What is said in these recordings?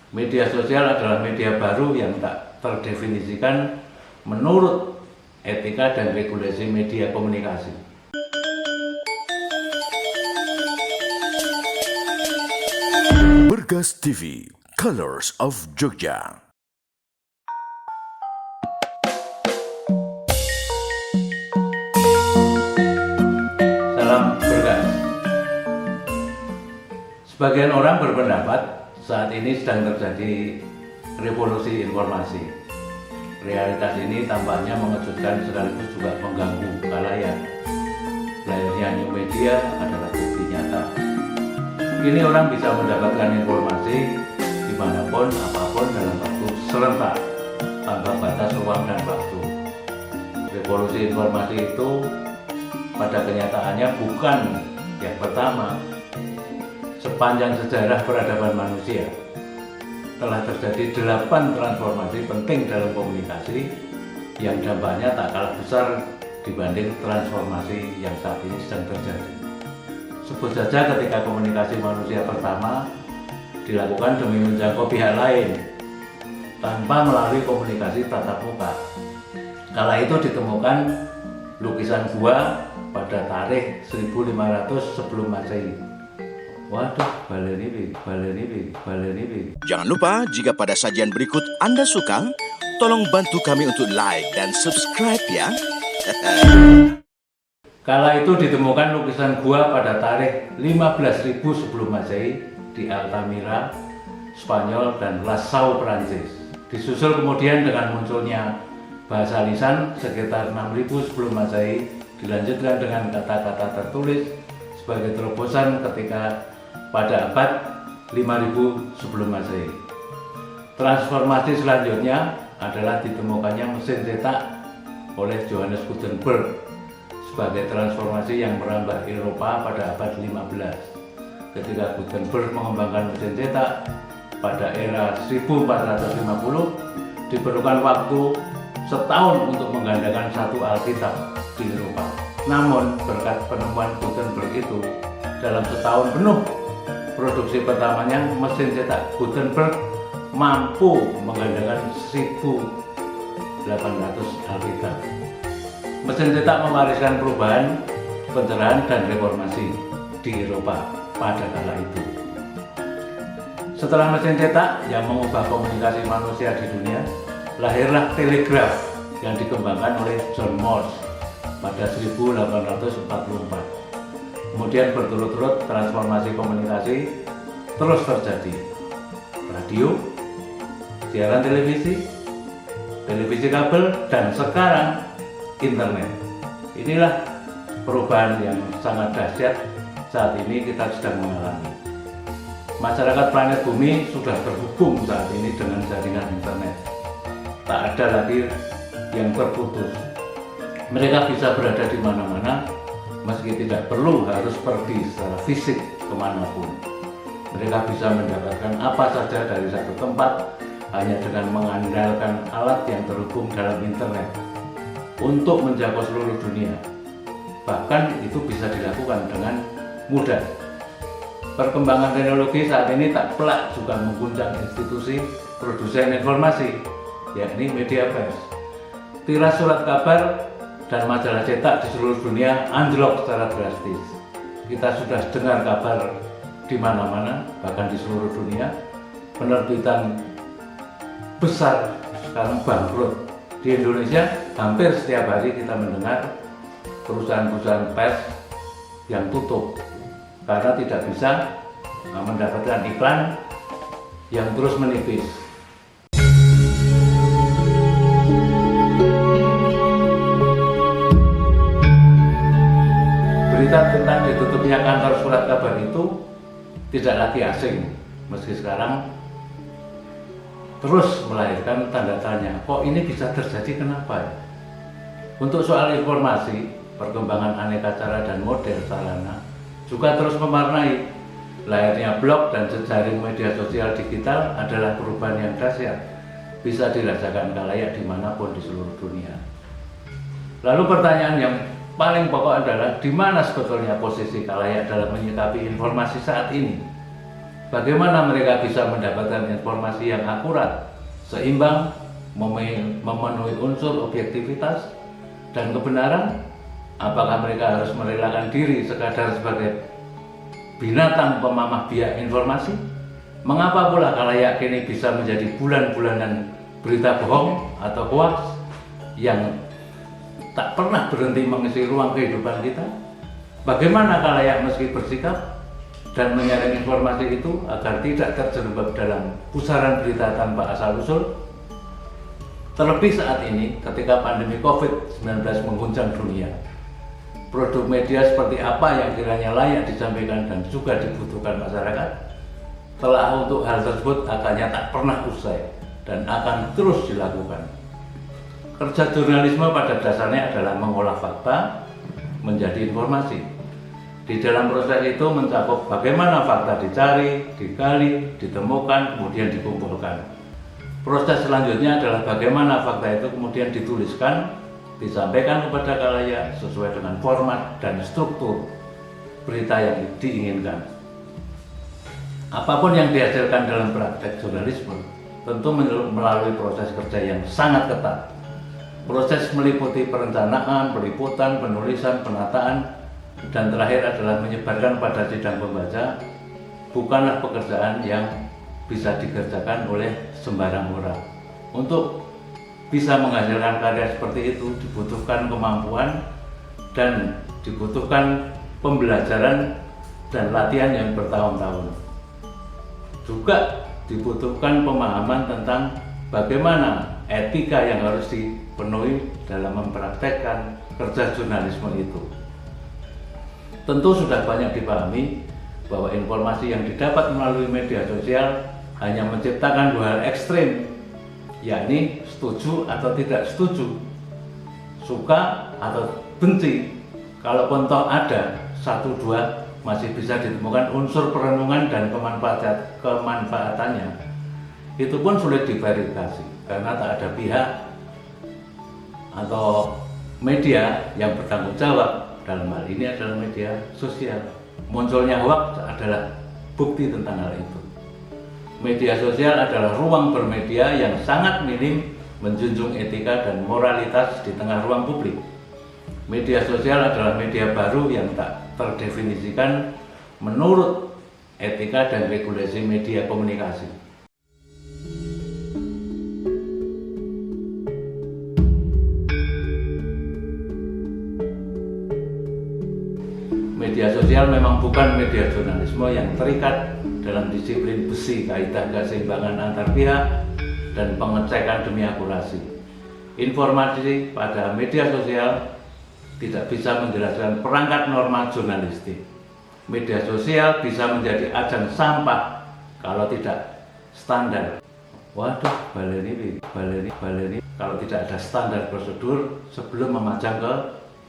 Media sosial adalah media baru yang tak terdefinisikan menurut etika dan regulasi media komunikasi. Bergas TV, Colors of Jogja. Salam Bergas. Sebagian orang berpendapat saat ini sedang terjadi revolusi informasi. Realitas ini tampaknya mengejutkan sekaligus juga mengganggu khalayak. Lahirnya new media adalah bukti nyata. Kini orang bisa mendapatkan informasi dimanapun, apapun dalam waktu serentak, tanpa batas ruang dan waktu. Revolusi informasi itu pada kenyataannya bukan yang pertama. Sepanjang sejarah peradaban manusia, telah terjadi 8 transformasi penting dalam komunikasi yang dampaknya tak kalah besar dibanding transformasi yang saat ini sedang terjadi. Sebut saja ketika komunikasi manusia pertama dilakukan demi menjangkau pihak lain tanpa melalui komunikasi tatap muka. Kala itu ditemukan lukisan gua pada tarikh 1500 sebelum Masehi. Waduh, balenibi. Jangan lupa jika pada sajian berikut Anda suka, tolong bantu kami untuk like dan subscribe ya. Kala itu ditemukan lukisan gua pada tarikh 15.000 sebelum Masehi di Altamira, Spanyol dan Lascaux, Prancis. Disusul kemudian dengan munculnya bahasa lisan sekitar 6.000 sebelum Masehi, dilanjutkan dengan kata-kata tertulis sebagai terobosan ketika pada abad 5000 sebelum Masehi. Transformasi selanjutnya adalah ditemukannya mesin cetak oleh Johannes Gutenberg sebagai transformasi yang merambah Eropa pada abad 15. Ketika Gutenberg mengembangkan mesin cetak pada era 1450, diperlukan waktu setahun untuk menggandakan satu Alkitab di Eropa. Namun berkat penemuan Gutenberg itu, dalam setahun penuh produksi pertamanya, mesin cetak Gutenberg mampu menggandakan 1.800 Alkitab. Mesin cetak mewariskan perubahan, pencerahan, dan reformasi di Eropa pada kala itu. Setelah mesin cetak yang mengubah komunikasi manusia di dunia, lahirlah telegraf yang dikembangkan oleh John Morse pada 1844. Kemudian berturut-turut transformasi komunikasi terus terjadi. Radio, siaran televisi, televisi kabel, dan sekarang internet. Inilah perubahan yang sangat dahsyat saat ini kita sedang mengalami. Masyarakat planet bumi sudah terhubung saat ini dengan jaringan internet. Tak ada lagi yang terputus. Mereka bisa berada di mana-mana, meski tidak perlu harus pergi secara fisik kemanapun. Mereka bisa mendapatkan apa saja dari satu tempat hanya dengan mengandalkan alat yang terhubung dalam internet untuk menjangkau seluruh dunia. Bahkan itu bisa dilakukan dengan mudah. Perkembangan teknologi saat ini tak pelak juga mengguncang institusi produsen informasi, yakni media pers. Tiras surat kabar dan majalah cetak di seluruh dunia anjlok secara drastis. Kita sudah dengar kabar di mana-mana, bahkan di seluruh dunia. Penerbitan besar sekarang bangkrut. Di Indonesia hampir setiap hari kita mendengar perusahaan-perusahaan pers yang tutup karena tidak bisa mendapatkan iklan yang terus menipis. Berita tentang ditutupnya kantor surat kabar itu tidak lagi asing, meski sekarang terus melahirkan tanda tanya, kok ini bisa terjadi, kenapa ya? Untuk soal informasi, perkembangan aneka cara dan model sarana juga terus mewarnai. Lahirnya blog dan jejaring media sosial digital adalah perubahan yang dahsyat, bisa dirasakan khalayak dimanapun di seluruh dunia. Lalu pertanyaan yang paling pokok adalah di mana sebetulnya posisi khalayak dalam menyikapi informasi saat ini? Bagaimana mereka bisa mendapatkan informasi yang akurat, seimbang, memenuhi unsur objektivitas dan kebenaran? Apakah mereka harus merelakan diri sekadar sebagai binatang pemamah biak informasi? Mengapa pula khalayak kini bisa menjadi bulan-bulanan berita bohong atau hoax yang tak pernah berhenti mengisi ruang kehidupan kita? Bagaimana khalayak meski bersikap dan menyaring informasi itu agar tidak terjerembab dalam pusaran berita tanpa asal-usul? Terlebih saat ini ketika pandemi COVID-19 mengguncang dunia, produk media seperti apa yang kiranya layak disampaikan dan juga dibutuhkan masyarakat, telah untuk hal tersebut akannya tak pernah usai dan akan terus dilakukan. Kerja jurnalisme pada dasarnya adalah mengolah fakta menjadi informasi. Di dalam proses itu mencakup bagaimana fakta dicari, digali, ditemukan, kemudian dikumpulkan. Proses selanjutnya adalah bagaimana fakta itu kemudian dituliskan, disampaikan kepada khalayak sesuai dengan format dan struktur berita yang diinginkan. Apapun yang dihasilkan dalam praktek jurnalisme tentu melalui proses kerja yang sangat ketat. Proses meliputi perencanaan, peliputan, penulisan, penataan, dan terakhir adalah menyebarkan pada sidang pembaca. Bukanlah pekerjaan yang bisa dikerjakan oleh sembarang orang. Untuk bisa menghasilkan karya seperti itu dibutuhkan kemampuan dan dibutuhkan pembelajaran dan latihan yang bertahun-tahun. Juga dibutuhkan pemahaman tentang bagaimana etika yang harus dipenuhi dalam mempraktekkan kerja jurnalisme itu. Tentu sudah banyak dipahami bahwa informasi yang didapat melalui media sosial hanya menciptakan dua hal ekstrim, yakni setuju atau tidak setuju, suka atau benci. Kalaupun toh ada satu dua masih bisa ditemukan unsur perenungan dan kemanfaatannya, itu pun sulit diverifikasi karena tak ada pihak atau media yang bertanggung jawab. Dalam hal ini adalah media sosial. Munculnya hoax adalah bukti tentang hal itu. Media sosial adalah ruang bermedia yang sangat minim menjunjung etika dan moralitas di tengah ruang publik. Media sosial adalah media baru yang tak terdefinisikan menurut etika dan regulasi media komunikasi. Media sosial memang bukan media jurnalisme yang terikat dalam disiplin besi kaidah keseimbangan antar pihak dan pengecekan demi akurasi. Informasi pada media sosial tidak bisa menjelaskan perangkat norma jurnalistik. Media sosial bisa menjadi ajang sampah kalau tidak standar. Waduh, baleni. Kalau tidak ada standar prosedur sebelum memajang ke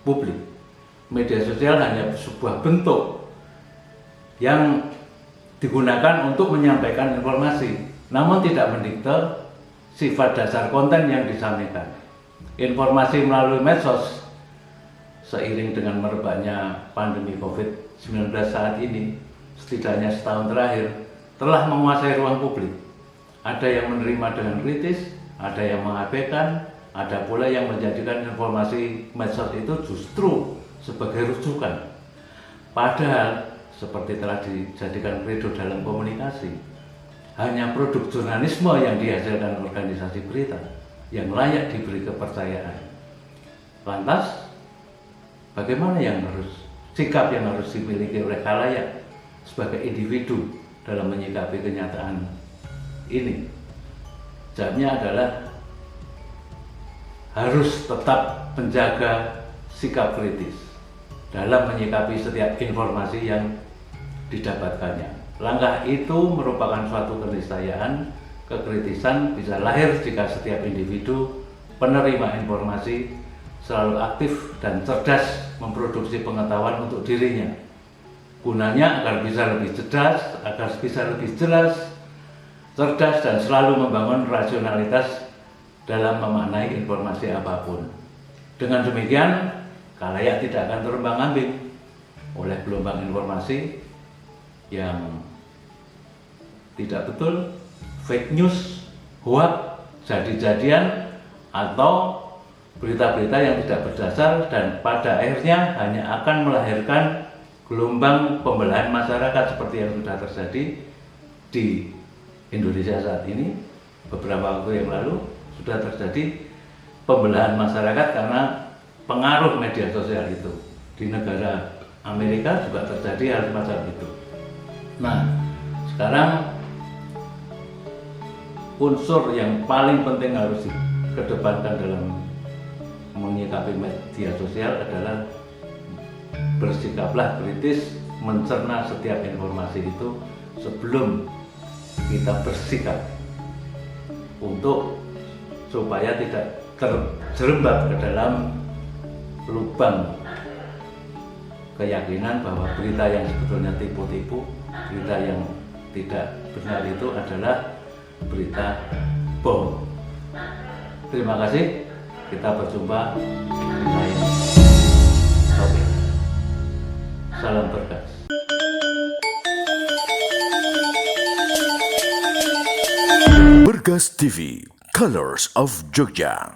publik. Media sosial hanya sebuah bentuk yang digunakan untuk menyampaikan informasi, namun tidak mendikte sifat dasar konten yang disampaikan. Informasi melalui medsos seiring dengan merebaknya pandemi COVID-19 saat ini, setidaknya setahun terakhir, telah menguasai ruang publik. Ada yang menerima dengan kritis, ada yang mengabaikan, ada pula yang menjadikan informasi medsos itu justru sebagai rujukan. Padahal seperti telah dijadikan kredo dalam komunikasi, hanya produk jurnalisme yang dihasilkan organisasi berita yang layak diberi kepercayaan. Lantas, bagaimana sikap yang harus dimiliki oleh khalayak sebagai individu dalam menyikapi kenyataan ini? Jawabnya adalah harus tetap menjaga sikap kritis dalam menyikapi setiap informasi yang didapatkannya. Langkah itu merupakan suatu keniscayaan. Kekritisan bisa lahir jika setiap individu penerima informasi selalu aktif dan cerdas memproduksi pengetahuan untuk dirinya. Gunanya agar bisa lebih cerdas, agar bisa lebih jelas, cerdas dan selalu membangun rasionalitas dalam memaknai informasi apapun. Dengan demikian, khalayak tidak akan terombang-ambing oleh gelombang informasi yang tidak betul, fake news, hoax, jadi-jadian, atau berita-berita yang tidak berdasar dan pada akhirnya hanya akan melahirkan gelombang pembelahan masyarakat seperti yang sudah terjadi di Indonesia saat ini. Beberapa waktu yang lalu sudah terjadi pembelahan masyarakat karena pengaruh media sosial itu. Di negara Amerika juga terjadi hal semacam itu. Nah, sekarang unsur yang paling penting harus dikedepankan dalam menyikapi media sosial adalah bersikaplah kritis, mencerna setiap informasi itu sebelum kita bersikap, untuk supaya tidak terjerembab ke dalam lubang keyakinan bahwa berita yang sebetulnya tipu-tipu, berita yang tidak benar itu adalah berita bohong. Terima kasih, kita berjumpa di lain topik. Salam berkas. Bergas TV, Colors of Jogja.